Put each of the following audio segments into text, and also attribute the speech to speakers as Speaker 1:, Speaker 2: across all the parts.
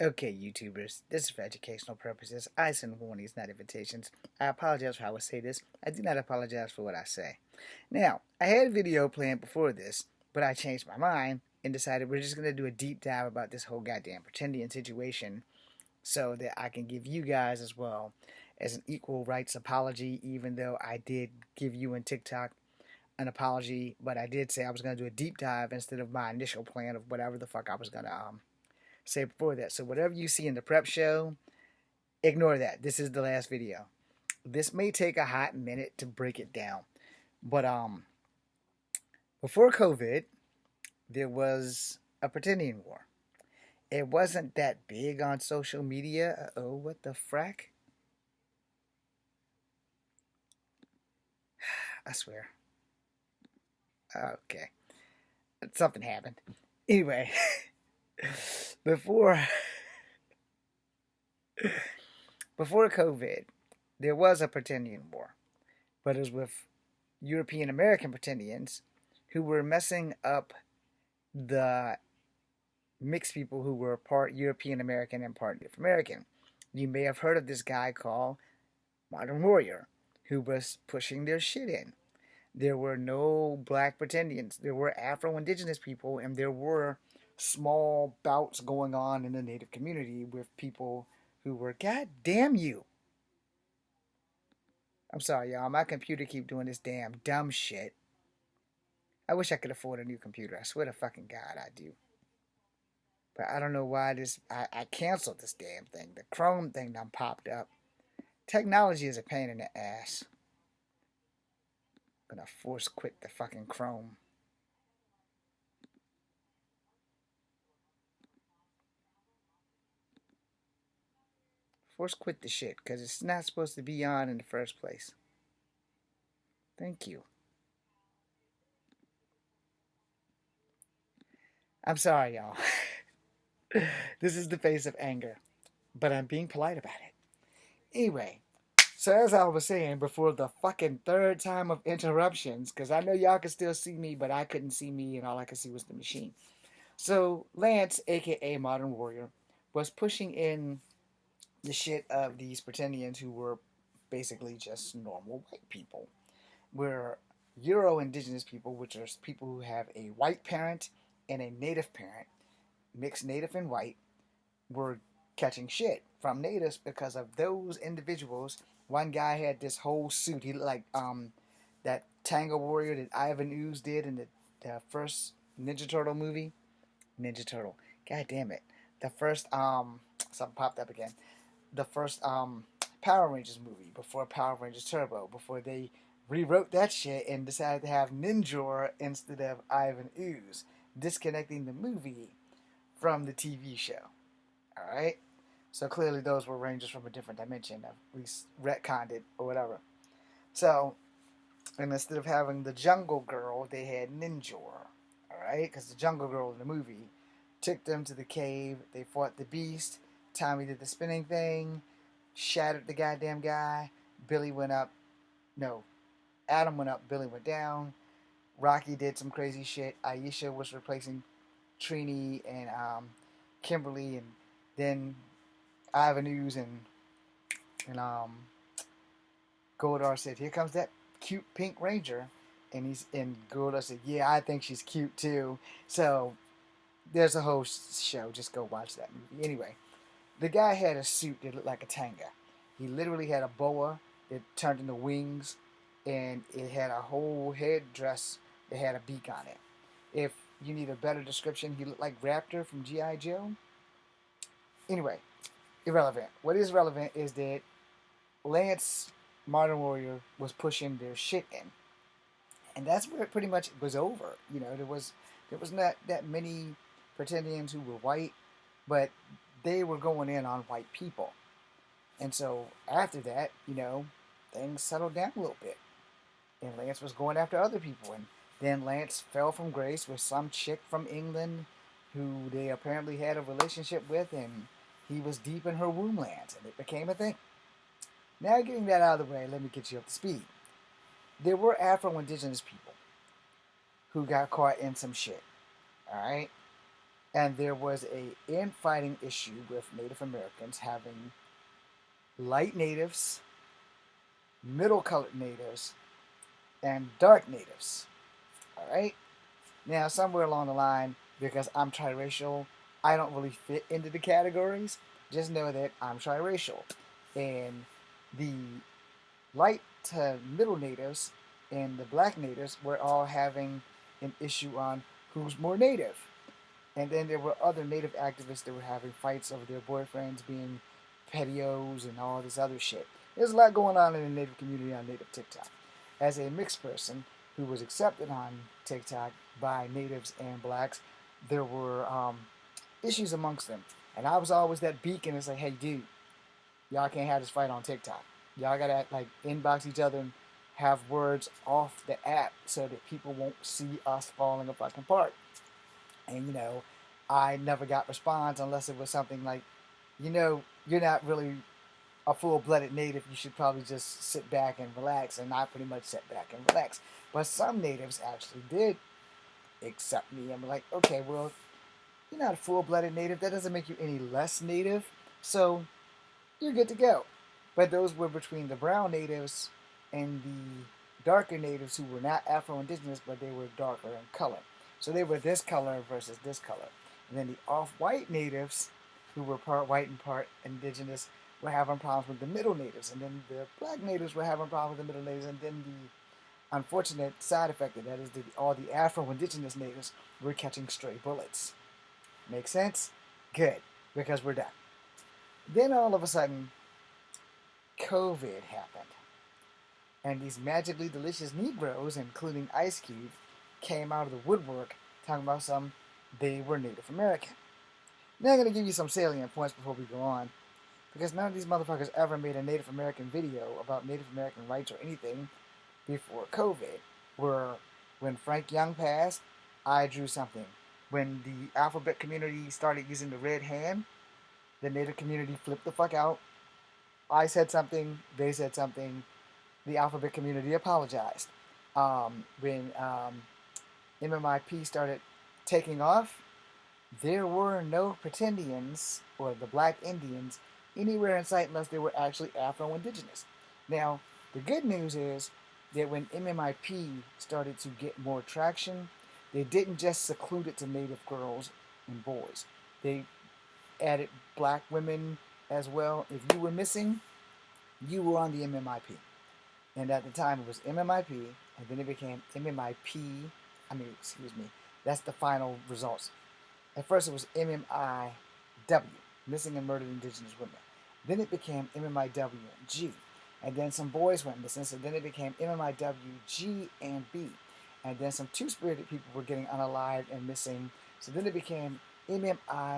Speaker 1: Okay, YouTubers, this is for educational purposes. I send warnings, not invitations. I apologize for how I say this. I do not apologize for what I say. Now, I had a video planned before this, but I changed my mind and decided we're just going to do a deep dive about this whole goddamn Pretendian situation so that I can give you guys as well as an equal rights apology, even though I did give you in TikTok an apology, but I did say I was going to do a deep dive instead of my initial plan of whatever the fuck I was going to say before that. So whatever you see in the prep show, ignore that. This is the last video. This may take a hot minute to break it down, but before COVID, there was a Pretendian War. It wasn't that big on social media. Oh, what the frack? I swear. Okay, something happened. Anyway, before before COVID, there was a Pretendian War, but it was with European American Pretendians who were messing up the mixed people who were part European American and part Native American. You may have heard of this guy called Modern Warrior who was pushing their shit in. There were no black Pretendians. There were Afro Indigenous people, and there were small bouts going on in the Native community with people who were, God damn you. I'm sorry, y'all. My computer keep doing this damn dumb shit. I wish I could afford a new computer. I swear to fucking God, I do. But I don't know why this. I canceled this damn thing. The Chrome thing done popped up. Technology is a pain in the ass. I'm gonna force quit the fucking Chrome. Force quit the shit because it's not supposed to be on in the first place. Thank you. I'm sorry, y'all. This is the face of anger, but I'm being polite about it. Anyway, so as I was saying before the fucking third time of interruptions, because I know y'all can still see me, but I couldn't see me, and all I could see was the machine. So Lance, aka Modern Warrior, was pushing in the shit of these Pretendians who were basically just normal white people. We're Euro Indigenous people, which are people who have a white parent and a native parent, mixed native and white, were catching shit from natives because of those individuals. One guy had this whole suit. He looked like that Tango Warrior that Ivan Ooze did in the first Ninja Turtle movie. Ninja Turtle. God damn it. The first something popped up again. The first Power Rangers movie before Power Rangers Turbo, before they rewrote that shit and decided to have Ninjor instead of Ivan Ooze, disconnecting the movie from the TV show. Alright? So clearly those were Rangers from a different dimension, at least retconned it or whatever. So, and instead of having the Jungle Girl, they had Ninjor. Alright? Because the Jungle Girl in the movie took them to the cave, they fought the beast, Tommy did the spinning thing, shattered the goddamn guy, Billy went up, no, Adam went up, Billy went down, Rocky did some crazy shit, Aisha was replacing Trini and Kimberly, and then Avenues and Goldar said, "Here comes that cute pink ranger," and Goldar said, "Yeah, I think she's cute too." So there's a whole show. Just go watch that movie. Anyway, the guy had a suit that looked like a tanga. He literally had a boa that turned into wings, and it had a whole headdress that had a beak on it. If you need a better description, he looked like Raptor from G.I. Joe. Anyway, irrelevant. What is relevant is that Lance Modern Warrior was pushing their shit in, and that's where it pretty much was over. You know, there was not that many Pretendians who were white, but they were going in on white people, and so after that, things settled down a little bit, and Lance was going after other people, and then Lance fell from grace with some chick from England who they apparently had a relationship with, and he was deep in her womb lands, and it became a thing. Now, getting that out of the way, let me get you up to speed. There were Afro-Indigenous people who got caught in some shit, alright? And there was a infighting issue with Native Americans having light natives, middle colored natives, and dark natives. All right. Now, somewhere along the line, because I'm triracial, I don't really fit into the categories. Just know that I'm triracial. And the light to middle natives and the black natives were all having an issue on who's more native. And then there were other native activists that were having fights over their boyfriends being petios and all this other shit. There's a lot going on in the native community on native TikTok. As a mixed person who was accepted on TikTok by natives and blacks, there were issues amongst them. And I was always that beacon. It's like, hey, dude, y'all can't have this fight on TikTok. Y'all gotta like inbox each other and have words off the app so that people won't see us falling apart. And I never got response unless it was something like, you're not really a full-blooded native. You should probably just sit back and relax. And I pretty much sat back and relaxed. But some natives actually did accept me. I'm like, okay, well, you're not a full-blooded native. That doesn't make you any less native. So you're good to go. But those were between the brown natives and the darker natives who were not Afro-Indigenous, but they were darker in color. So they were this color versus this color. And then the off-white natives, who were part white and part indigenous, were having problems with the middle natives. And then the black natives were having problems with the middle natives. And then the unfortunate side effect of that is that all the Afro-Indigenous natives were catching stray bullets. Make sense? Good, because we're done. Then all of a sudden, COVID happened. And these magically delicious Negroes, including Ice Cube, came out of the woodwork talking about they were Native American. Now I'm going to give you some salient points before we go on, because none of these motherfuckers ever made a Native American video about Native American rights or anything before COVID. When Frank Young passed, I drew something. When the alphabet community started using the red hand, the Native community flipped the fuck out. I said something, they said something, the alphabet community apologized. When MMIP started taking off, there were no Pretendians or the Black Indians anywhere in sight unless they were actually Afro-Indigenous. Now, the good news is that when MMIP started to get more traction, they didn't just seclude it to Native girls and boys. They added black women as well. If you were missing, you were on the MMIP. And at the time, it was MMIP, and then it became MMIP. That's the final results. At first, it was MMIW, Missing and Murdered Indigenous Women. Then it became MMIW-G. And then some boys went missing, so then it became MMIW-G and B. And then some two-spirited people were getting unalived and missing, so then it became MMIW-G,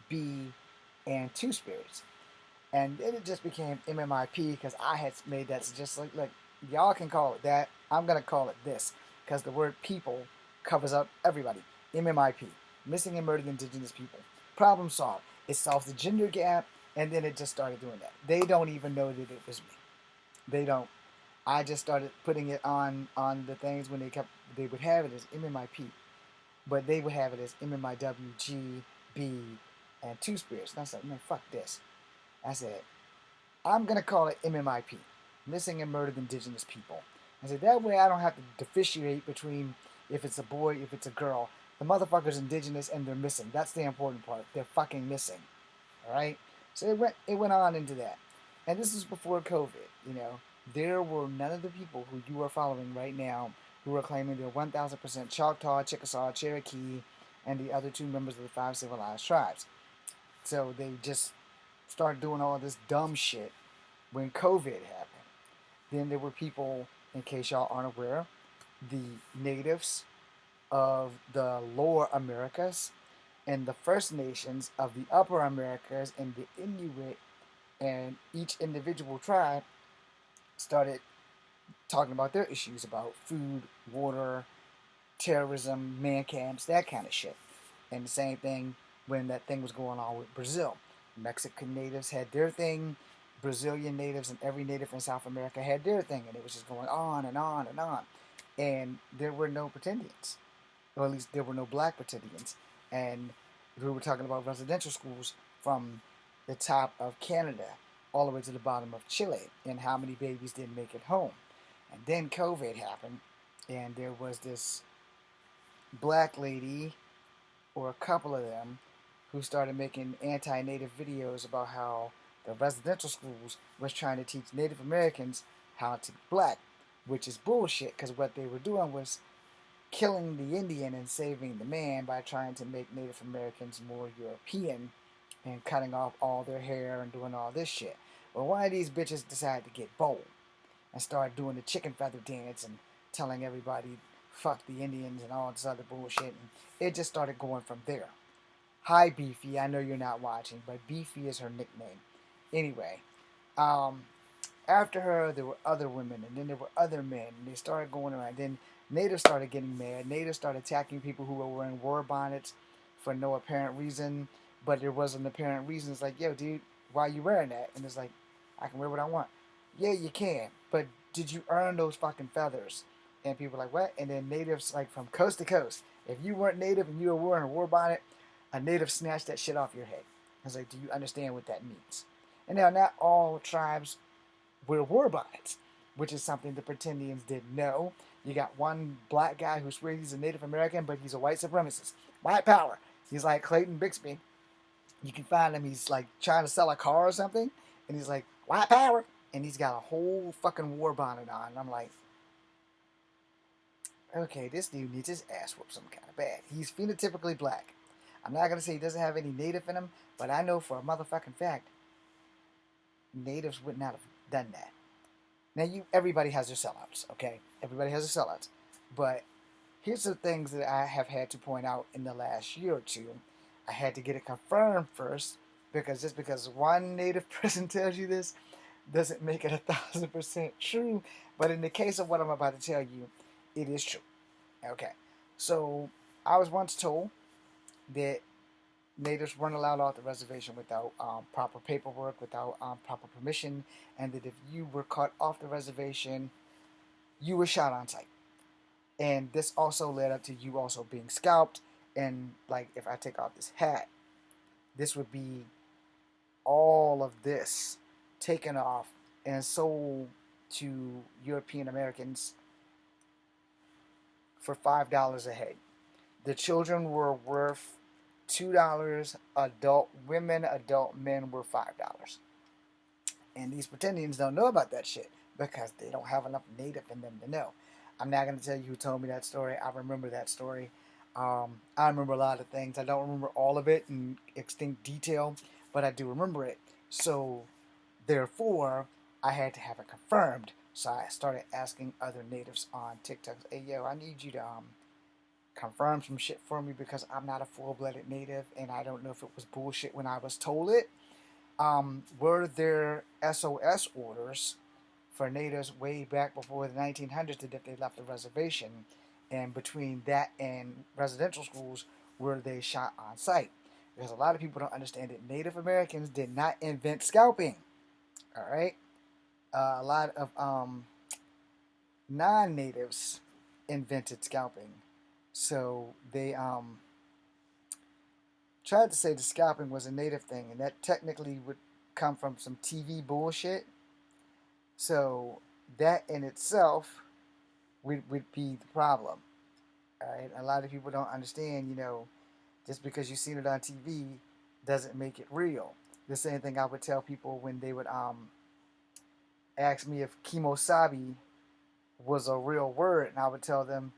Speaker 1: B, and two-spirits. And then it just became MMIP because I had made that suggestion. Look, y'all can call it that. I'm going to call it this because the word people covers up everybody. MMIP, Missing and Murdered Indigenous People. Problem solved. It solves the gender gap, and then it just started doing that. They don't even know that it was me. They don't. I just started putting it on the things when they would have it as MMIP, but they would have it as MMIW, G, B, and two spirits. And I said, man, fuck this. I said, I'm going to call it MMIP, Missing and Murdered Indigenous People. I said, that way I don't have to differentiate between if it's a boy, if it's a girl. The motherfucker's indigenous and they're missing. That's the important part. They're fucking missing. All right? So it went on into that. And this was before COVID, There were none of the people who you are following right now who are claiming they're 1,000% Choctaw, Chickasaw, Cherokee, and the other two members of the 5 civilized tribes. So they just started doing all this dumb shit when COVID happened. Then there were people, in case y'all aren't aware, the natives of the lower Americas and the First Nations of the upper Americas and the Inuit and each individual tribe started talking about their issues about food, water, terrorism, man camps, that kind of shit. And the same thing when that thing was going on with Brazil. Mexican natives had their thing, Brazilian natives and every native from South America had their thing, and it was just going on and on and on. And there were no Pretendians. or at least there were no black Pretendians. And we were talking about residential schools from the top of Canada all the way to the bottom of Chile, and how many babies didn't make it home. And then COVID happened, and there was this black lady, or a couple of them, who started making anti-Native videos about how the residential schools was trying to teach Native Americans how to be black, which is bullshit, because what they were doing was killing the Indian and saving the man by trying to make Native Americans more European and cutting off all their hair and doing all this shit. Well, one of these bitches decided to get bold and start doing the chicken feather dance and telling everybody fuck the Indians and all this other bullshit, and it just started going from there. Hi Beefy, I know you're not watching, but Beefy is her nickname. Anyway, um, after her, there were other women, and then there were other men, and they started going around. Then natives started getting mad. Natives started attacking people who were wearing war bonnets for no apparent reason, but there was an apparent reason. It's like, yo, dude, why are you wearing that? And it's like, I can wear what I want. Yeah, you can, but did you earn those fucking feathers? And people were like, what? And then natives, like from coast to coast, if you weren't native and you were wearing a war bonnet, a native snatched that shit off your head. I was like, do you understand what that means? And now, not all tribes wear war bonnets, which is something the Pretendians didn't know. You got one black guy who swears he's a Native American, but he's a white supremacist. White power. He's like Clayton Bixby. You can find him, he's like trying to sell a car or something, and he's like, white power. And he's got a whole fucking war bonnet on. And I'm like, okay, this dude needs his ass whooped some kind of bad. He's phenotypically black. I'm not going to say he doesn't have any native in him, but I know for a motherfucking fact, natives would not have done that. Now, everybody has their sellouts, okay? Everybody has their sellouts. But here's the things that I have had to point out in the last year or two. I had to get it confirmed first, because just because one native person tells you this doesn't make it 1,000% true. But in the case of what I'm about to tell you, it is true. Okay. So I was once told that natives weren't allowed off the reservation without proper paperwork, without proper permission, and that if you were caught off the reservation, you were shot on sight. And this also led up to you also being scalped. And like, if I take off this hat, this would be all of this taken off and sold to European Americans for $5 a head. The children were worth $2. Adult women, adult men were $5. And these Pretendians don't know about that shit because they don't have enough native in them to know. I'm not going to tell you who told me that story. I remember that story. I remember a lot of things. I don't remember all of it in extinct detail, but I do remember it. So, therefore, I had to have it confirmed. So I started asking other natives on TikTok, hey, yo, I need you to confirm some shit for me because I'm not a full-blooded native and I don't know if it was bullshit when I was told it. Were there SOS orders for natives way back before the 1900s that if they left the reservation, and between that and residential schools were they shot on sight? Because a lot of people don't understand that Native Americans did not invent scalping. All right, a lot of non-natives invented scalping. So they tried to say the scalping was a native thing, and that technically would come from some TV bullshit. So that in itself would be the problem. All right, a lot of people don't understand, just because you've seen it on TV doesn't make it real. The same thing I would tell people when they would ask me if kemosabe was a real word, and I would tell them,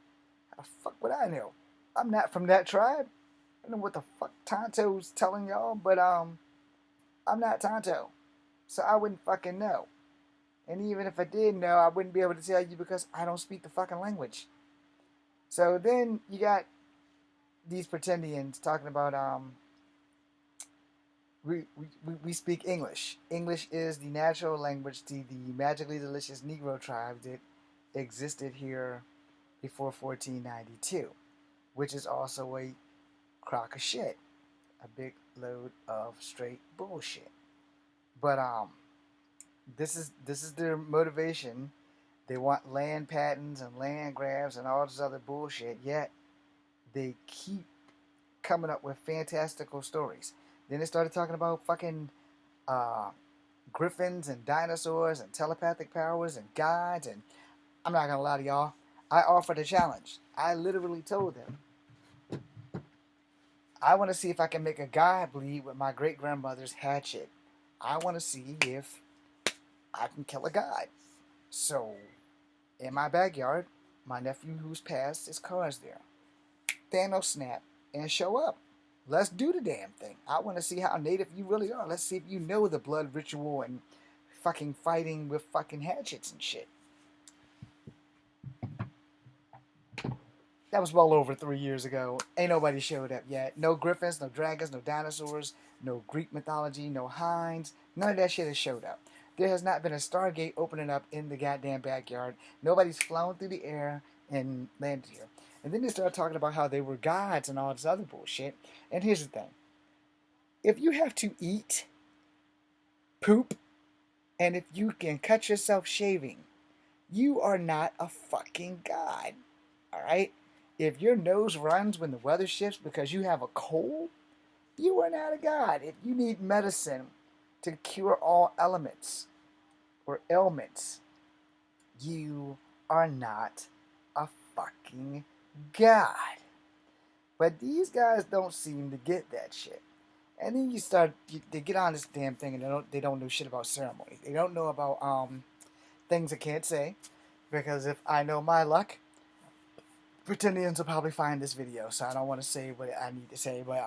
Speaker 1: how the fuck would I know? I'm not from that tribe. I don't know what the fuck Tonto's telling y'all, but I'm not Tonto. So I wouldn't fucking know. And even if I did know, I wouldn't be able to tell you because I don't speak the fucking language. So then you got these Pretendians talking about we speak English. English is the natural language to the magically delicious Negro tribe that existed here before 1492, which is also a crock of shit, a big load of straight bullshit. But this is their motivation. They want land patents and land grabs and all this other bullshit. Yet they keep coming up with fantastical stories. Then they started talking about fucking uh, griffins and dinosaurs and telepathic powers and gods. And I'm not gonna lie to y'all, I offered a challenge. I literally told them I want to see if I can make a guy bleed with my great grandmother's hatchet. I want to see if I can kill a god. So, in my backyard, my nephew who's passed, his car's there. Thanos snap and show up. Let's do the damn thing. I want to see how native you really are. Let's see if you know the blood ritual and fucking fighting with fucking hatchets and shit. That was well over 3 years ago. Ain't nobody showed up yet. No griffins, no dragons, no dinosaurs, no Greek mythology, no hinds. None of that shit has showed up. There has not been a Stargate opening up in the goddamn backyard. Nobody's flown through the air and landed here. And then they started talking about how they were gods and all this other bullshit. And here's the thing. If you have to eat, poop, and if you can cut yourself shaving, you are not a fucking god. Alright? If your nose runs when the weather shifts because you have a cold, you are not a god. If you need medicine to cure all elements or ailments, you are not a fucking god. But these guys don't seem to get that shit. And then they get on this damn thing and they don't know shit about ceremony. They don't know about things I can't say, because if I know my luck, Pretendians will probably find this video, so I don't want to say what I need to say, but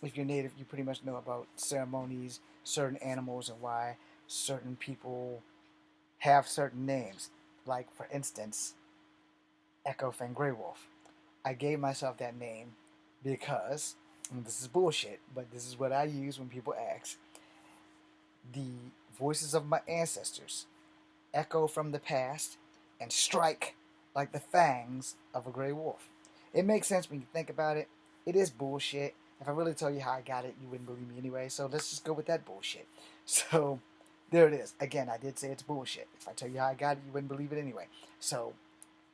Speaker 1: if you're native, you pretty much know about ceremonies, certain animals, and why certain people have certain names. Like, for instance, Echo Fang Grey Wolf. I gave myself that name because, and this is bullshit, but this is what I use when people ask, the voices of my ancestors echo from the past and strike like the fangs of a gray wolf. It makes sense when you think about it. It is bullshit. If I really tell you how I got it, you wouldn't believe me anyway, so let's just go with that bullshit. So, there it is. Again, I did say it's bullshit. If I tell you how I got it, you wouldn't believe it anyway. So,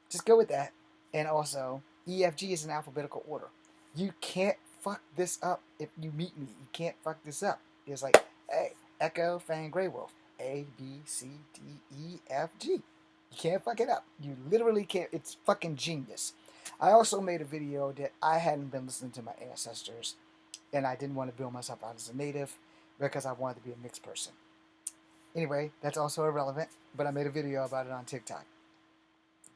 Speaker 1: just go with that. And also, EFG is in alphabetical order. You can't fuck this up if you meet me. You can't fuck this up. It's like, hey, Echo, Fang, Grey Wolf. A, B, C, D, E, F, G. You can't fuck it up. You literally can't. It's fucking genius. I also made a video that I hadn't been listening to my ancestors, and I didn't want to build myself out as a native because I wanted to be a mixed person. Anyway, that's also irrelevant, but I made a video about it on TikTok.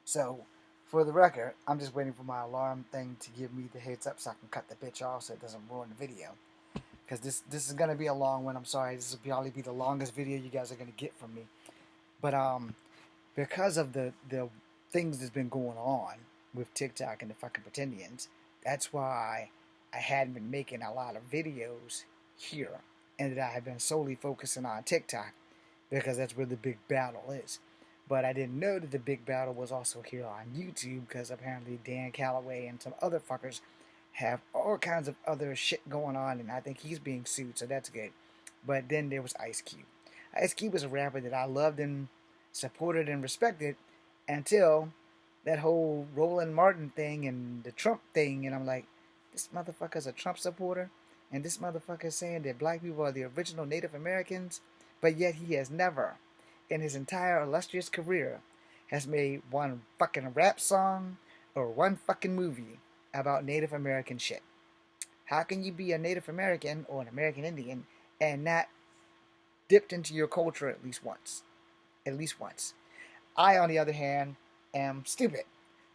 Speaker 1: So, for the record, I'm just waiting for my alarm thing to give me the heads up so I can cut the bitch off so it doesn't ruin the video. Because this is going to be a long one. I'm sorry. This will probably be the longest video you guys are going to get from me. But because of the things that's been going on with TikTok and the fucking Pretendians, that's why I hadn't been making a lot of videos here. And that I have been solely focusing on TikTok because that's where the big battle is. But I didn't know that the big battle was also here on YouTube because apparently Dan Calloway and some other fuckers have all kinds of other shit going on, and I think he's being sued, so that's good. But then there was Ice Cube. Ice Cube was a rapper that I loved and supported and respected until that whole Roland Martin thing and the Trump thing, and I'm like, this motherfucker's a Trump supporter, and this motherfucker is saying that black people are the original Native Americans, but yet he has never, in his entire illustrious career, has made one fucking rap song or one fucking movie about Native American shit. How can you be a Native American or an American Indian and not dipped into your culture at least once? At least once. I, on the other hand, am stupid.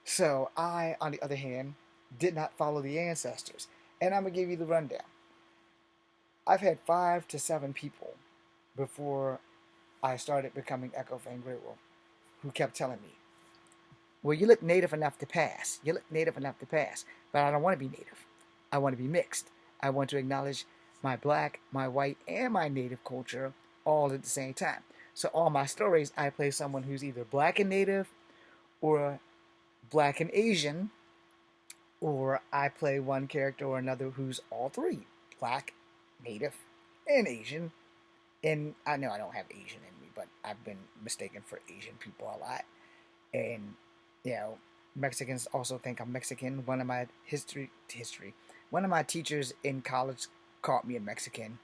Speaker 1: So I, on the other hand, did not follow the ancestors. And I'm going to give you the rundown. I've had 5 to 7 people before I started becoming Echo Fang Grey Wolf who kept telling me, well, you look native enough to pass. You look native enough to pass. But I don't want to be native. I want to be mixed. I want to acknowledge my black, my white, and my native culture all at the same time. So all my stories, I play someone who's either black and native, or black and Asian, or I play one character or another who's all three. Black, native, and Asian. And I know I don't have Asian in me, but I've been mistaken for Asian people a lot. And, you know, Mexicans also think I'm Mexican. One of my one of my teachers in college called me a Mexican,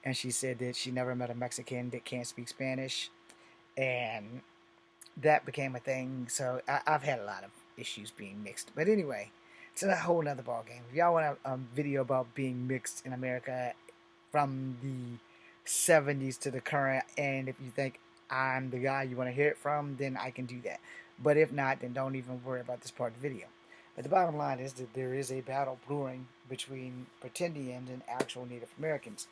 Speaker 1: and she said that she never met a Mexican that can't speak Spanish, and that became a thing. So I've had a lot of issues being mixed. But anyway, it's a whole nother ballgame. If y'all want a video about being mixed in America from the 70s to the current, and if you think I'm the guy you want to hear it from, then I can do that. But if not, then don't even worry about this part of the video. But the bottom line is that there is a battle brewing between Pretendians and actual Native Americans.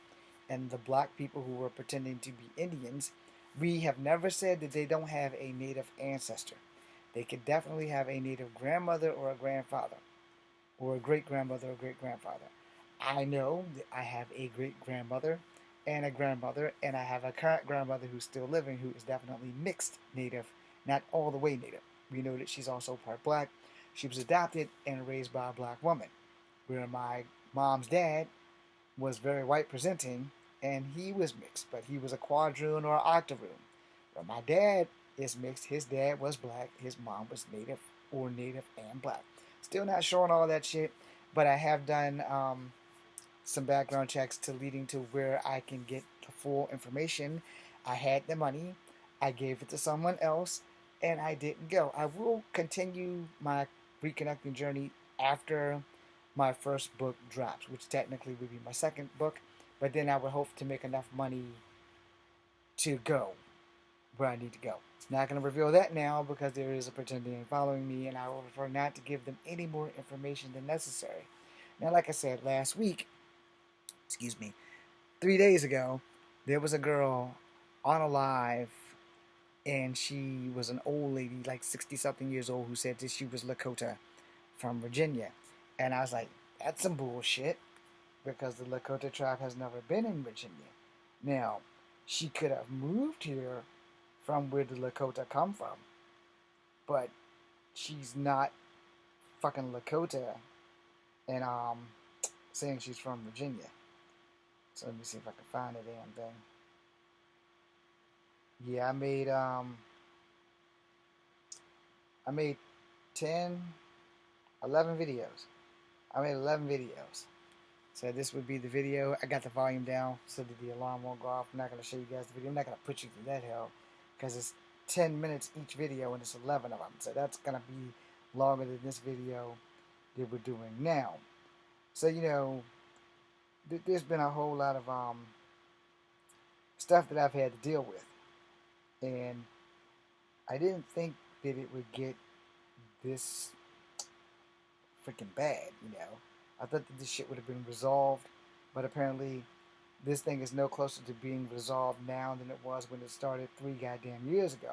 Speaker 1: And the black people who were pretending to be Indians, we have never said that they don't have a Native ancestor. They could definitely have a Native grandmother or a grandfather, or a great grandmother or great grandfather. I know that I have a great grandmother and a grandmother, and I have a current grandmother who's still living who is definitely mixed Native, not all the way Native. We know that she's also part black. She was adopted and raised by a black woman, where my mom's dad was very white presenting, and he was mixed, but he was a quadroon or octoroon. Where my dad is mixed, his dad was black, his mom was Native or Native and black. Still not sure on all that shit, but I have done some background checks to leading to where I can get the full information. I had the money, I gave it to someone else, and I didn't go. I will continue my reconnecting journey after my first book drops, which technically would be my second book, but then I would hope to make enough money to go where I need to go. Not going to reveal that now because there is a Pretendian following me, and I will prefer not to give them any more information than necessary. Now, like I said last week, excuse me, 3 days ago, there was a girl on a live, and she was an old lady, like 60 something years old, who said that she was Lakota from Virginia. And I was like, that's some bullshit because the Lakota tribe has never been in Virginia. Now, she could have moved here from where the Lakota come from, but she's not fucking Lakota and saying she's from Virginia. So let me see if I can find the damn thing. Yeah, I made 10, 11 videos. I made 11 videos. So this would be the video. I got the volume down so that the alarm won't go off. I'm not going to show you guys the video. I'm not going to put you through that hell because it's 10 minutes each video and it's 11 of them. So that's going to be longer than this video that we're doing now. So, you know, there's been a whole lot of stuff that I've had to deal with. And I didn't think that it would get this freaking bad, you know. I thought that this shit would have been resolved, but apparently this thing is no closer to being resolved now than it was when it started 3 goddamn years ago.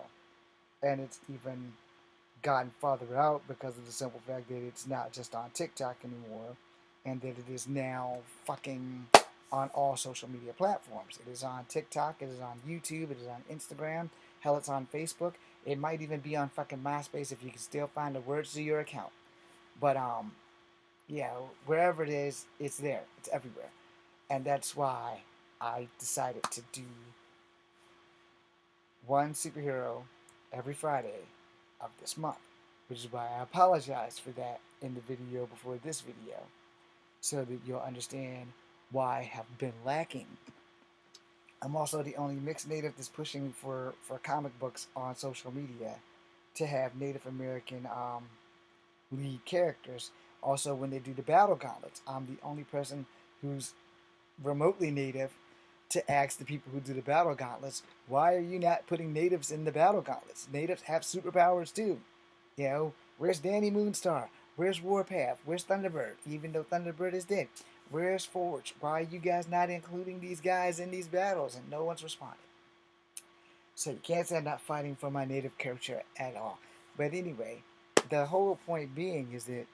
Speaker 1: And it's even gotten farther out because of the simple fact that it's not just on TikTok anymore, and that it is now fucking on all social media platforms. It is on TikTok, it is on YouTube, it is on Instagram, hell, it's on Facebook. It might even be on fucking MySpace if you can still find the words to your account. But yeah, wherever it is, it's there. It's everywhere. And that's why I decided to do one superhero every Friday of this month, which is why I apologize for that in the video before this video, so that you'll understand why I have been lacking. I'm also the only mixed Native that's pushing for comic books on social media to have Native American lead characters. Also, when they do the battle gauntlets, I'm the only person who's remotely Native to ask the people who do the battle gauntlets, why are you not putting natives in the battle gauntlets? Natives have superpowers too. You know, where's Danny Moonstar? Where's Warpath? Where's Thunderbird? Even though Thunderbird is dead. Where's Forge? Why are you guys not including these guys in these battles? And no one's responded. So you can't say I'm not fighting for my native culture at all. But anyway, the whole point being is that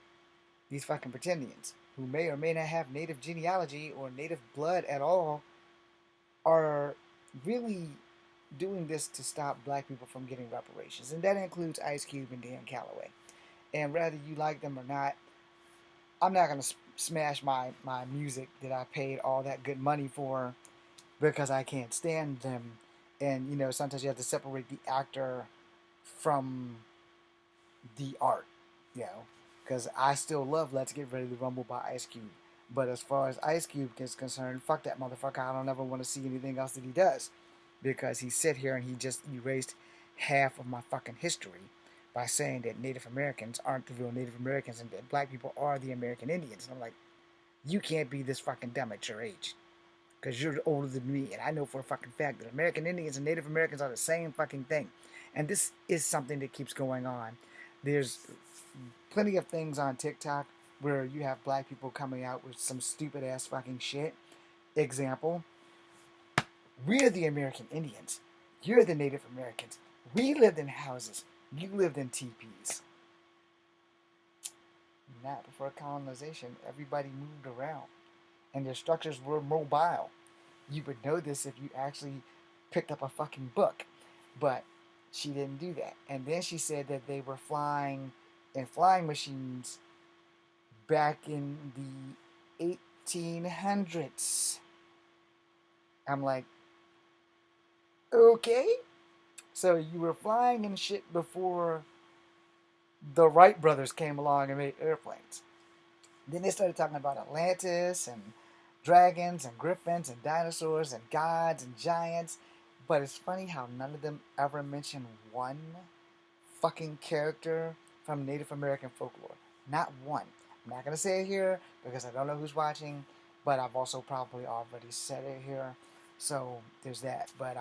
Speaker 1: these fucking Pretendians, who may or may not have native genealogy or native blood at all, are really doing this to stop black people from getting reparations. And that includes Ice Cube and Dan Calloway. And whether you like them or not, I'm not going to smash my music that I paid all that good money for because I can't stand them. And, you know, sometimes you have to separate the actor from the art. you know, because I still love Let's Get Ready to Rumble by Ice Cube. But as far as Ice Cube is concerned, fuck that motherfucker. I don't ever want to see anything else that he does. Because he sit here and he just erased half of my fucking history by saying that Native Americans aren't the real Native Americans and that black people are the American Indians. And I'm like, you can't be this fucking dumb at your age. Because you're older than me. And I know for a fucking fact that American Indians and Native Americans are the same fucking thing. And this is something that keeps going on. There's plenty of things on TikTok where you have black people coming out with some stupid ass fucking shit. Example, we're the American Indians. You're the Native Americans. We lived in houses. You lived in teepees. Not before colonization. Everybody moved around. And their structures were mobile. You would know this if you actually picked up a fucking book. But she didn't do that. And then she said that they were flying in flying machines back in the 1800s. I'm like, okay. So you were flying and shit before the Wright brothers came along and made airplanes. Then they started talking about Atlantis and dragons and griffins and dinosaurs and gods and giants. But it's funny how none of them ever mention one fucking character from Native American folklore. Not one. I'm not going to say it here because I don't know who's watching, but I've also probably already said it here. So there's that. But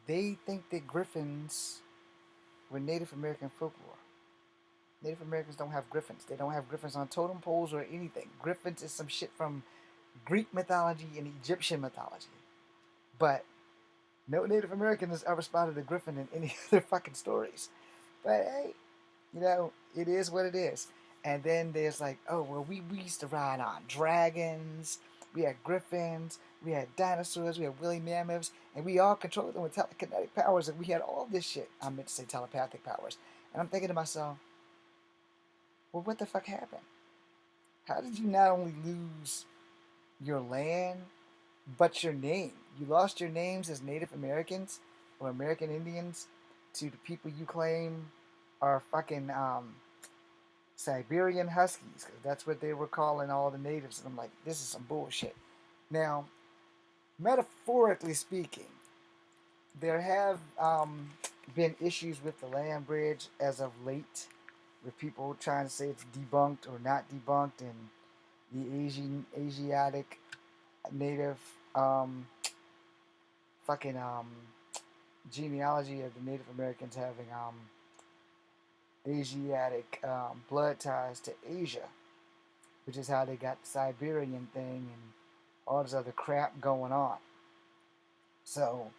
Speaker 1: they think that griffins were Native American folklore. Native Americans don't have griffins. They don't have griffins on totem poles or anything. Griffins is some shit from Greek mythology and Egyptian mythology. But no Native American has ever spotted a griffin in any of their fucking stories. But hey, you know, it is what it is. And then there's like, oh, well, we used to ride on dragons. We had griffins. We had dinosaurs. We had woolly mammoths. And we all controlled them with telekinetic powers. And we had all this shit. I meant to say telepathic powers. And I'm thinking to myself, well, what the fuck happened? How did you not only lose your land, but your name? You lost your names as Native Americans or American Indians to the people you claim are fucking Siberian Huskies, because that's what they were calling all the natives. And I'm like, this is some bullshit. Now, metaphorically speaking, there have been issues with the land bridge as of late, with people trying to say it's debunked or not debunked, and the Asiatic native fucking genealogy of the Native Americans having Asiatic blood ties to Asia, which is how they got the Siberian thing and all this other crap going on. So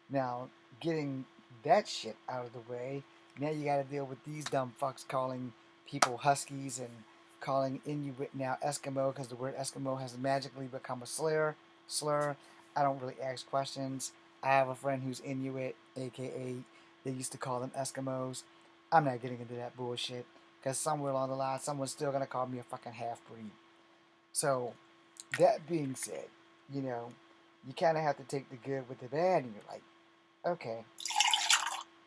Speaker 1: now, getting that shit out of the way, now you got to deal with these dumb fucks calling people Huskies and calling Inuit now Eskimo because the word Eskimo has magically become a slur. I don't really ask questions. I have a friend who's Inuit, aka they used to call them Eskimos. I'm not getting into that bullshit because somewhere along the line, someone's still gonna call me a fucking half-breed. So, that being said, you know, you kind of have to take the good with the bad, and you're like, okay.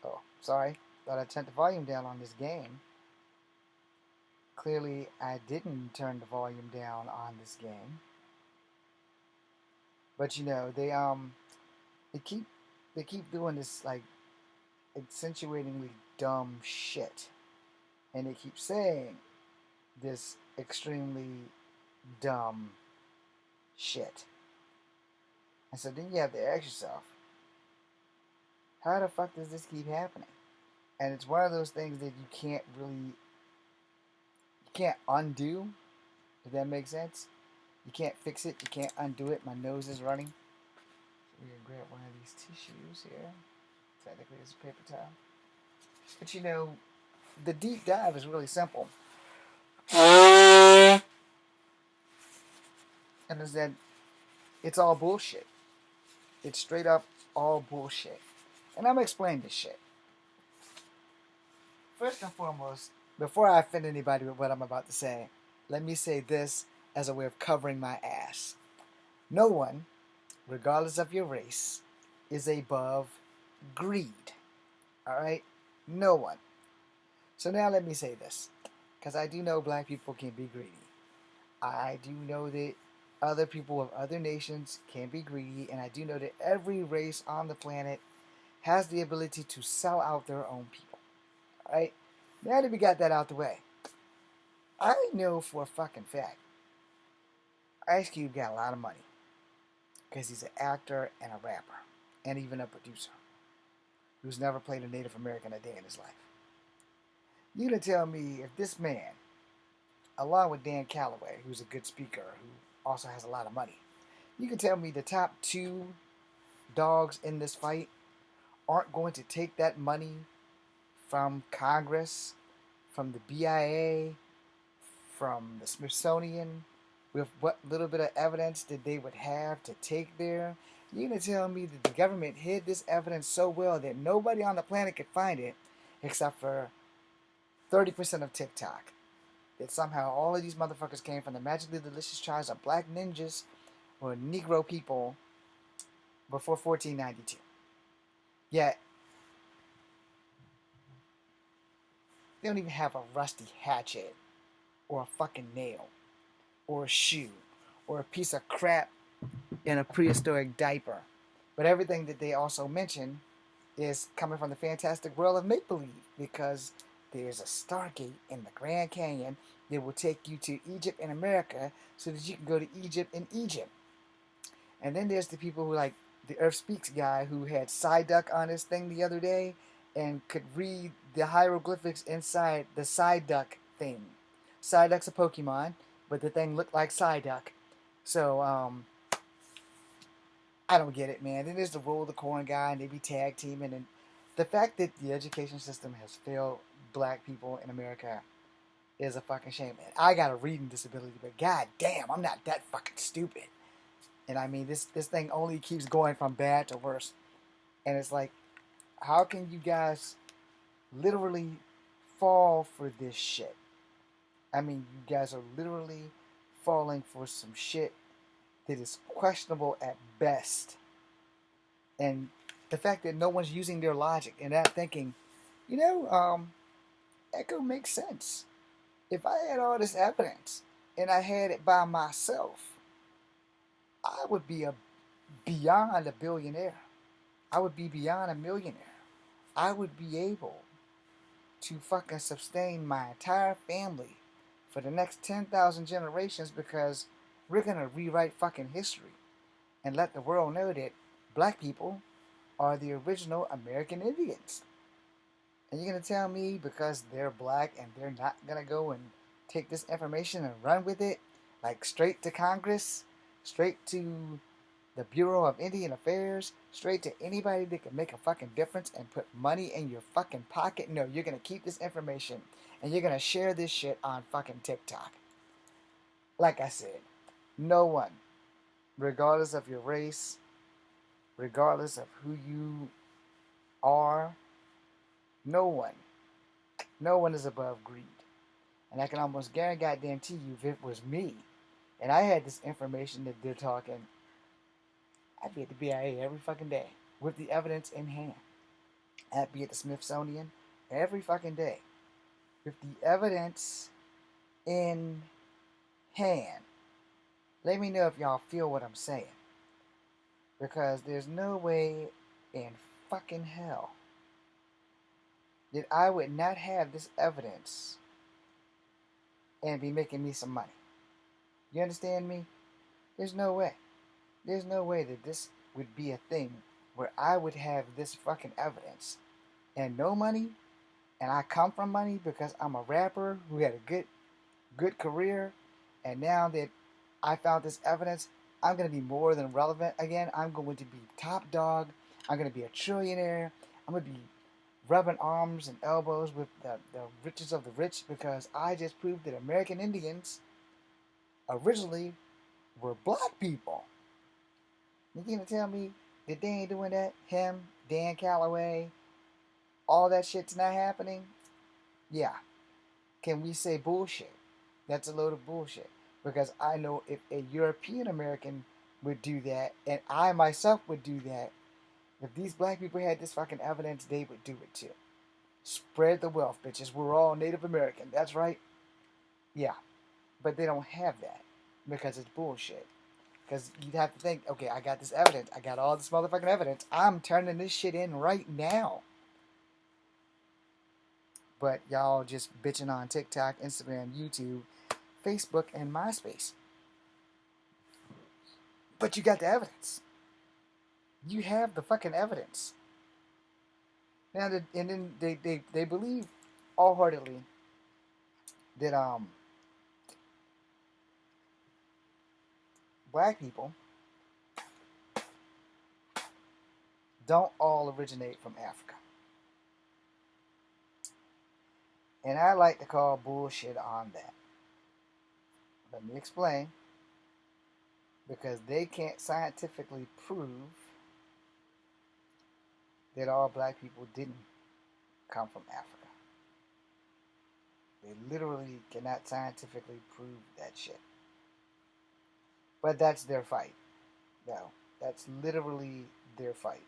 Speaker 1: Oh, sorry. Thought I turned the volume down on this game. Clearly, I didn't turn the volume down on this game. But you know, they keep doing this like accentuatingly dumb shit, and they keep saying this extremely dumb shit. And so then you have to ask yourself, how the fuck does this keep happening? And it's one of those things that you can't undo, if that makes sense. You can't fix it, you can't undo it. My nose is running. So we're gonna grab one of these tissues here. Technically it's a paper towel. But you know, the deep dive is really simple. And is that it's all bullshit. It's straight up all bullshit. And I'm gonna explain this shit. First and foremost, before I offend anybody with what I'm about to say, let me say this as a way of covering my ass. No one, regardless of your race, is above greed. Alright? No one. So now let me say this, because I do know black people can be greedy. I do know that other people of other nations can be greedy, and I do know that every race on the planet has the ability to sell out their own people. Right? Now that we got that out the way, I know for a fucking fact Ice Cube got a lot of money because he's an actor and a rapper and even a producer who's never played a Native American a day in his life. You to tell me if this man, along with Dan Calloway, who's a good speaker, who also has a lot of money, you can tell me the top two dogs in this fight aren't going to take that money from Congress, from the BIA, from the Smithsonian, with what little bit of evidence that they would have to take there. You're going to tell me that the government hid this evidence so well that nobody on the planet could find it except for 30% of TikTok. That somehow all of these motherfuckers came from the magically delicious tribes of black ninjas or Negro people before 1492. Yet, they don't even have a rusty hatchet or a fucking nail or a shoe or a piece of crap in a prehistoric diaper. But everything that they also mention is coming from the fantastic world of make-believe, because there's a Stargate in the Grand Canyon that will take you to Egypt in America so that you can go to Egypt in Egypt. And then there's the people who, like the Earth Speaks guy who had Psyduck on his thing the other day and could read the hieroglyphics inside the Psyduck thing. Psyduck's a Pokemon, but the thing looked like Psyduck. So, I don't get it, man. Then there's the Roll the Corn guy, and they be tag teaming. And the fact that the education system has failed black people in America is a fucking shame. And I got a reading disability, but god damn, I'm not that fucking stupid. And I mean, this thing only keeps going from bad to worse. And it's like, how can you guys literally fall for this shit? I mean, you guys are literally falling for some shit that is questionable at best. And the fact that no one's using their logic and not thinking, that could make sense. If I had all this evidence and I had it by myself, I would be beyond a billionaire. I would be beyond a millionaire. I would be able to fucking sustain my entire family for the next 10,000 generations, because we're going to rewrite fucking history and let the world know that black people are the original American Indians. And you're going to tell me because they're black and they're not going to go and take this information and run with it, like straight to Congress, straight to the Bureau of Indian Affairs, straight to anybody that can make a fucking difference and put money in your fucking pocket? No, you're going to keep this information and you're going to share this shit on fucking TikTok. Like I said, no one, regardless of your race, regardless of who you are, no one is above greed. And I can almost guarantee you, if it was me and I had this information that they're talking, I'd be at the BIA every fucking day with the evidence in hand. I'd be at the Smithsonian every fucking day with the evidence in hand. Let me know if y'all feel what I'm saying. Because there's no way in fucking hell that I would not have this evidence and be making me some money. You understand me? There's no way. There's no way that this would be a thing where I would have this fucking evidence and no money, and I come from money because I'm a rapper who had a good career, and now that I found this evidence, I'm going to be more than relevant again. I'm going to be top dog. I'm going to be a trillionaire. I'm going to be rubbing arms and elbows with the richest of the rich, because I just proved that American Indians originally were black people. You gonna tell me that they ain't doing that? Him, Dan Calloway, all that shit's not happening? Yeah. Can we say bullshit? That's a load of bullshit. Because I know if a European American would do that, and I myself would do that, if these black people had this fucking evidence, they would do it too. Spread the wealth, bitches. We're all Native American. That's right. Yeah, but they don't have that because it's bullshit. Because you'd have to think, okay, I got this evidence. I got all this motherfucking evidence. I'm turning this shit in right now. But y'all just bitching on TikTok, Instagram, YouTube, Facebook, and MySpace. But you got the evidence. You have the fucking evidence. Now, and then they believe wholeheartedly that black people don't all originate from Africa. And I like to call bullshit on that. Let me explain. Because they can't scientifically prove that all black people didn't come from Africa. They literally cannot scientifically prove that shit. But that's their fight. No, that's literally their fight.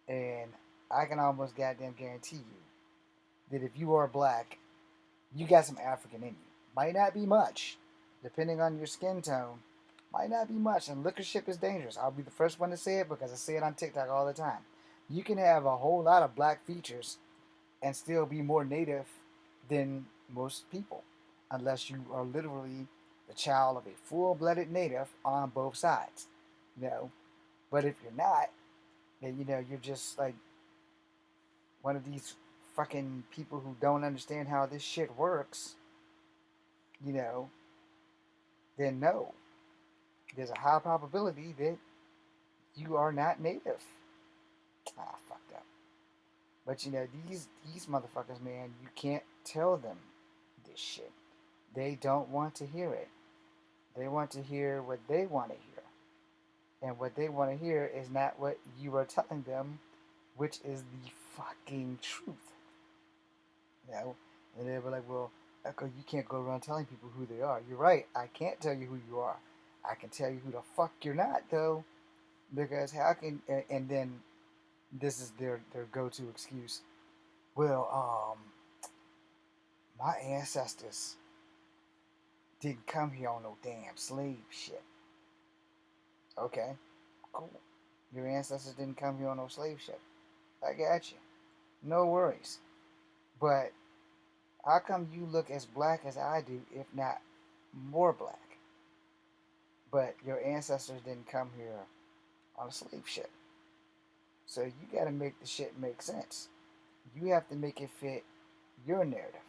Speaker 1: And I can almost goddamn guarantee you that if you are black, you got some African in you. Might not be much, depending on your skin tone. Might not be much, and liquor ship is dangerous. I'll be the first one to say it because I say it on TikTok all the time. You can have a whole lot of black features and still be more native than most people, unless you are literally the child of a full-blooded native on both sides. You know, but if you're not, then you're just like one of these fucking people who don't understand how this shit works. You know, then no, there's a high probability that you are not native. Fucked up. But these motherfuckers, man, you can't tell them this shit. They don't want to hear it. They want to hear what they want to hear. And what they want to hear is not what you are telling them, which is the fucking truth. And they were like, well, Echo, you can't go around telling people who they are. You're right. I can't tell you who you are. I can tell you who the fuck you're not, though. Because how can... And then this is their go-to excuse. Well, my ancestors didn't come here on no damn slave ship. Okay, cool. Your ancestors didn't come here on no slave ship. I got you. No worries. But how come you look as black as I do, if not more black? But your ancestors didn't come here on a slave ship. So you gotta make the shit make sense. You have to make it fit your narrative.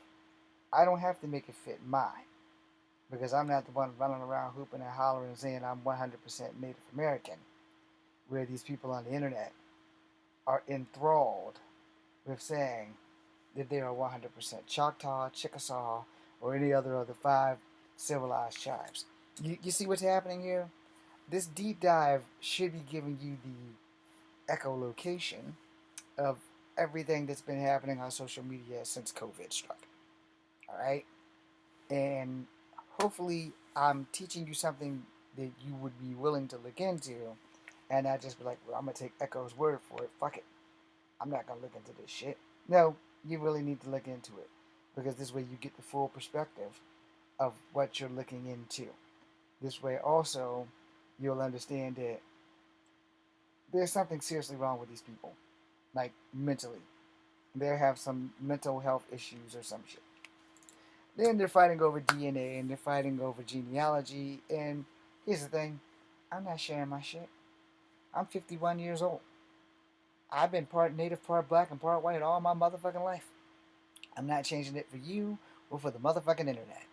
Speaker 1: I don't have to make it fit mine. Because I'm not the one running around hooping and hollering and saying I'm 100% Native American. Where these people on the internet are enthralled with saying that they are 100% Choctaw, Chickasaw, or any other of the 5 civilized tribes. You see what's happening here? This deep dive should be giving you the echolocation of everything that's been happening on social media since COVID struck. Alright? And hopefully I'm teaching you something that you would be willing to look into and not just be like, well, I'm going to take Echo's word for it. Fuck it. I'm not going to look into this shit. No, you really need to look into it because this way you get the full perspective of what you're looking into. This way also you'll understand that there's something seriously wrong with these people, like mentally. They have some mental health issues or some shit. Then they're fighting over DNA and they're fighting over genealogy. And here's the thing, I'm not sharing my shit. I'm 51 years old. I've been part native, part black, and part white all my motherfucking life. I'm not changing it for you or for the motherfucking internet.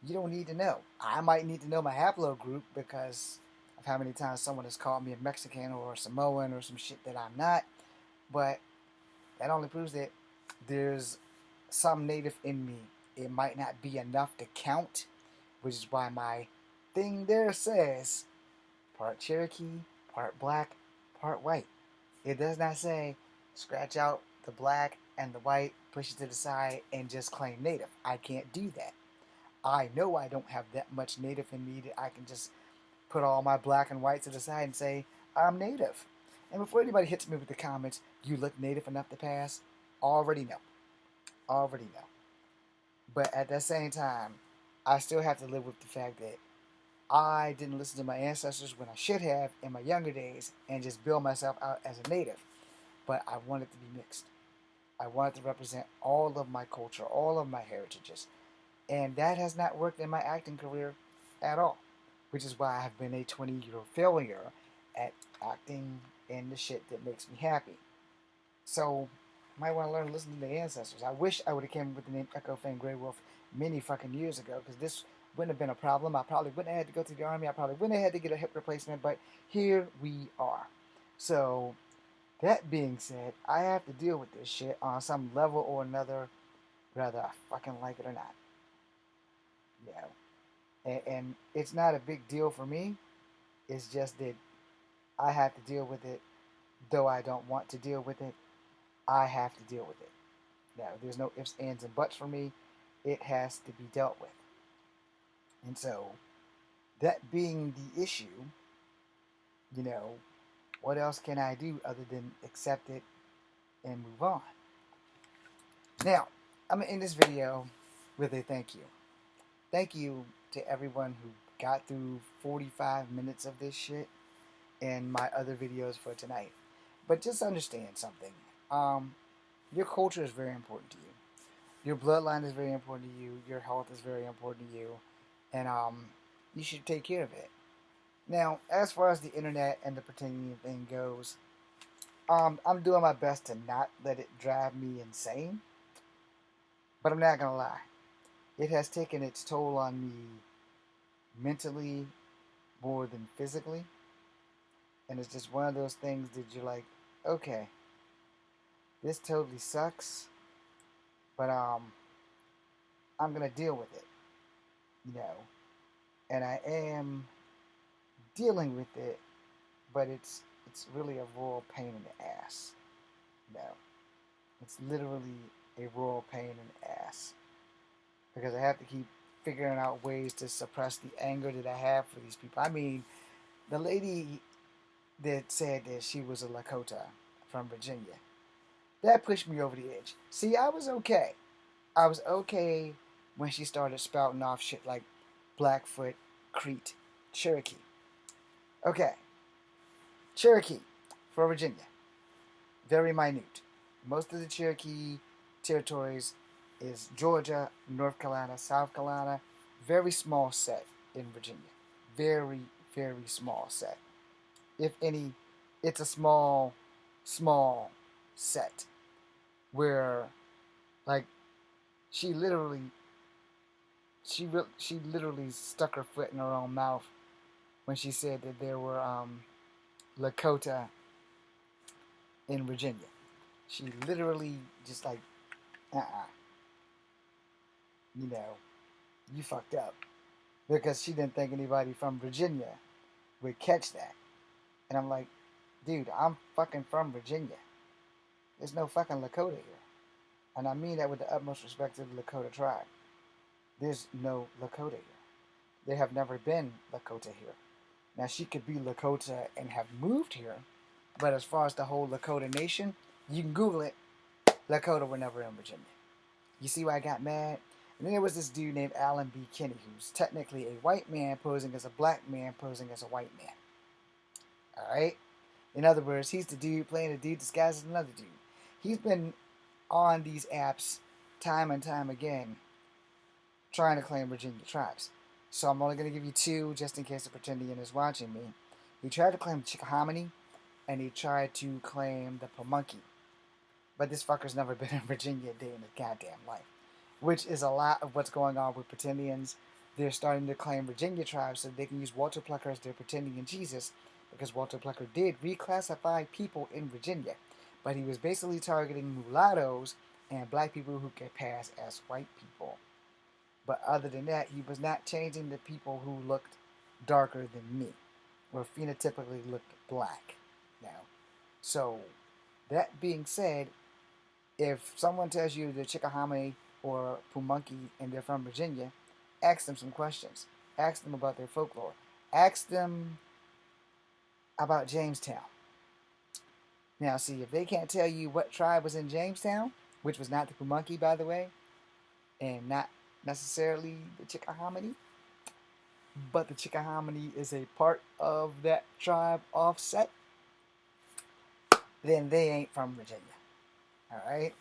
Speaker 1: You don't need to know. I might need to know my haplogroup because of how many times someone has called me a Mexican or a Samoan or some shit that I'm not. But that only proves that there's some native in me. It might not be enough to count, which is why my thing there says part Cherokee, part black, part white. It does not say scratch out the black and the white, push it to the side, and just claim native. I can't do that. I know I don't have that much native in me that I can just put all my black and white to the side and say, I'm native. And before anybody hits me with the comments, you look native enough to pass, Already know. Already know. But at the same time, I still have to live with the fact that I didn't listen to my ancestors when I should have in my younger days and just build myself out as a native. But I wanted to be mixed. I wanted to represent all of my culture, all of my heritages. And that has not worked in my acting career at all, which is why I have been a 20-year failure at acting in the shit that makes me happy. So, might want to learn to listen to the ancestors. I wish I would have came up with the name Echo Fang Grey Wolf many fucking years ago, because this wouldn't have been a problem. I probably wouldn't have had to go to the army. I probably wouldn't have had to get a hip replacement, but here we are. So, that being said, I have to deal with this shit on some level or another, whether I fucking like it or not. You know? And it's not a big deal for me. It's just that I have to deal with it, though I don't want to deal with it. I have to deal with it. Now, there's no ifs, ands, and buts for me. It has to be dealt with. And so, that being the issue, you know, what else can I do other than accept it and move on? Now, I'm going to end this video with a thank you. Thank you to everyone who got through 45 minutes of this shit and my other videos for tonight. But just understand something. Your culture is very important to you. Your bloodline is very important to you. Your health is very important to you. And you should take care of it. Now, as far as the internet and the pretending thing goes, I'm doing my best to not let it drive me insane. But I'm not going to lie. It has taken its toll on me mentally more than physically. And it's just one of those things that you're like, okay, this totally sucks, but I'm gonna deal with it, you know. And I am dealing with it, but it's really a royal pain in the ass, you know. It's literally a royal pain in the ass because I have to keep figuring out ways to suppress the anger that I have for these people. I mean, the lady that said that she was a Lakota from Virginia, that pushed me over the edge. See, I was okay. I was okay when she started spouting off shit like Blackfoot, Crete, Cherokee. Okay, Cherokee for Virginia. Very minute. Most of the Cherokee territories is Georgia, North Carolina, South Carolina. Very small set in Virginia. Very, very small set. If any, it's a small set where, like, she literally stuck her foot in her own mouth when she said that there were Lakota in Virginia. She literally just like, you know, you fucked up, because she didn't think anybody from Virginia would catch that. And I'm like, dude, I'm fucking from Virginia. There's no fucking Lakota here. And I mean that with the utmost respect to the Lakota tribe. There's no Lakota here. There have never been Lakota here. Now, she could be Lakota and have moved here, but as far as the whole Lakota nation, you can Google it. Lakota were never in Virginia. You see why I got mad? And then there was this dude named Alan B. Kinney, who's technically a white man posing as a black man posing as a white man. Alright? In other words, he's the dude playing a dude disguised as another dude. He's been on these apps time and time again trying to claim Virginia tribes. So I'm only going to give you two just in case a Pretendian is watching me. He tried to claim the Chickahominy, and he tried to claim the Pamunkey. But this fucker's never been in Virginia a day in his goddamn life. Which is a lot of what's going on with Pretendians. They're starting to claim Virginia tribes so they can use Walter Plucker as their Pretendian Jesus, because Walter Plucker did reclassify people in Virginia. But he was basically targeting mulattoes and black people who could pass as white people. But other than that, he was not changing the people who looked darker than me, or phenotypically looked black. Now, so that being said, if someone tells you the Chickahominy or Pamunkey and they're from Virginia, ask them some questions. Ask them about their folklore. Ask them about Jamestown. Now, see, if they can't tell you what tribe was in Jamestown, which was not the Pamunkey, by the way, and not necessarily the Chickahominy, but the Chickahominy is a part of that tribe offset, then they ain't from Virginia. All right?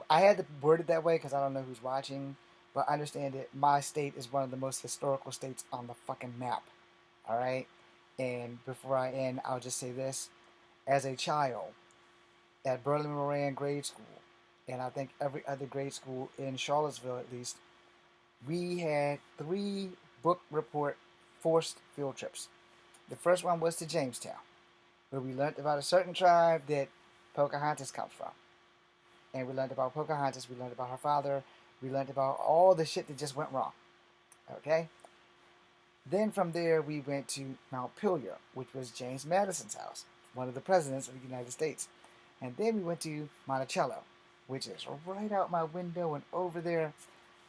Speaker 1: I had to word it that way because I don't know who's watching, but understand that my state is one of the most historical states on the fucking map. All right? And before I end, I'll just say this. As a child, at Berlin Moran Grade School, and I think every other grade school in Charlottesville at least, we had 3 book report forced field trips. The first one was to Jamestown, where we learned about a certain tribe that Pocahontas comes from. And we learned about Pocahontas, we learned about her father, we learned about all the shit that just went wrong. Okay? Then from there, we went to Mount Pilger, which was James Madison's house, one of the presidents of the United States. And then we went to Monticello, which is right out my window and over there,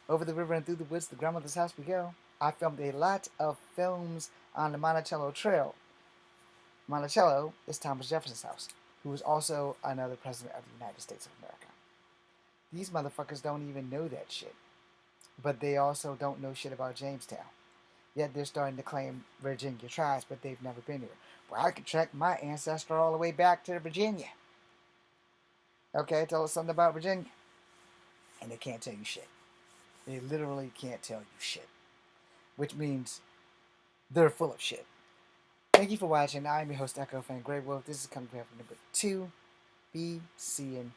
Speaker 1: over the river and through the woods, the grandmother's house we go. I filmed a lot of films on the Monticello Trail. Monticello is Thomas Jefferson's house, who was also another president of the United States of America. These motherfuckers don't even know that shit. But they also don't know shit about Jamestown. Yet they're starting to claim Virginia tribes, but they've never been here. Well, I could track my ancestor all the way back to Virginia. Okay, tell us something about Virginia. And they can't tell you shit. They literally can't tell you shit. Which means they're full of shit. Thank you for watching. I'm your host, Echo Fan Grey Wolf. This is coming from number 2. Be seeing